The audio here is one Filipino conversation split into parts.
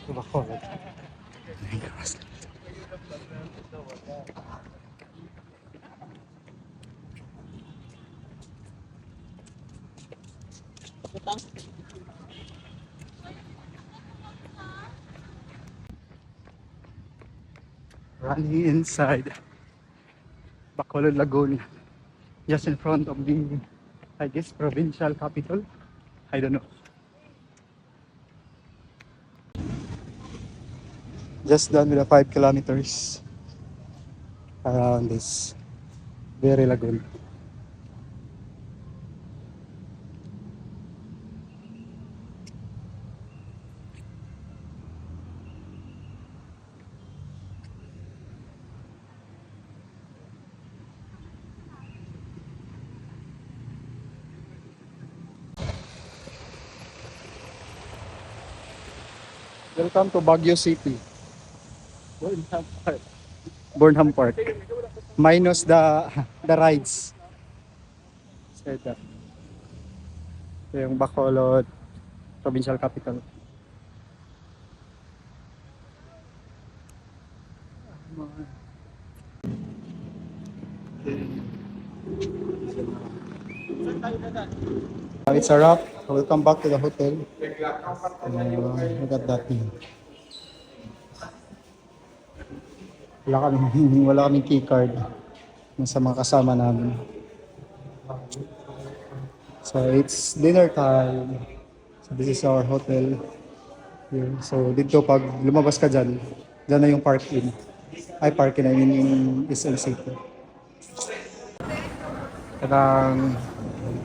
Bacolod. Running inside Bacolod Lagoon, just in front of the, I guess, provincial capital. I don't know. Just done with the 5 kilometers around this very lagoon. Welcome to Baguio City. Burnham Park. Burnham Park. Minus the rides. So ito. Ito yung Bacolod provincial capital. It's a wrap. Welcome back to the hotel. Look at that. Wala kaming key card sa mga kasama namin. So it's dinner time. So this is our hotel here. So dito pag lumabas ka dyan na yung park-in. Ay, park-in, I mean yung SM City. Kadang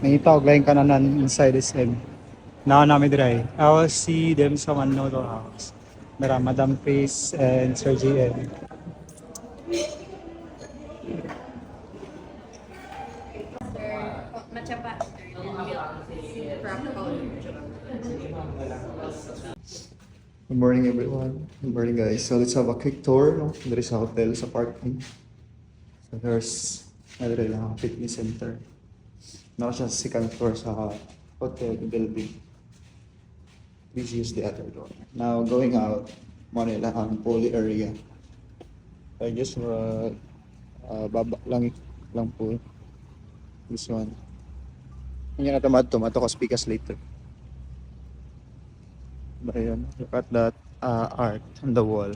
nangitawag lang kananan inside SM. Now namin dry. I will see them sa Manoto House. Mera Madam Face and Sir GM. Good morning everyone. Good morning guys. So let's have a quick tour. No? There is a hotel sa parking. So there's another lang fitness center. Now siya sa second floor sa hotel building. Please use the other door. Now going out, Manila ang pool area. I guess baba lang pool. This one. Hindi na tamad to ko speakers later. Ayan, look at that art on the wall.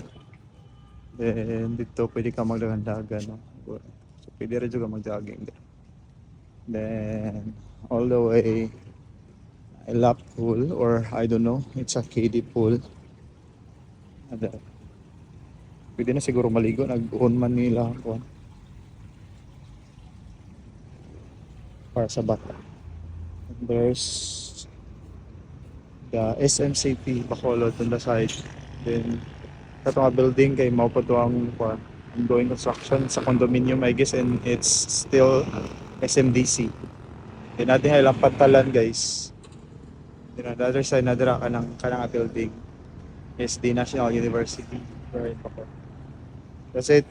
Then dito pwede ka magdagan-dagan, no? So pwede rin juga mag-jogging. Then all the way a lap pool, or I don't know, it's a kiddie pool. And pwede na siguro maligo, nag-on man nila ako para sa bata. And there's the SMCP Bacolod on the side. Then ito nga building kay mao pa to ang ongoing construction sa condominium, I guess, and it's still SMDC. Then natin ay lang pantalan, guys. Then on the other side nadira ka ng building is the National University. Right, Bacolod. That's it.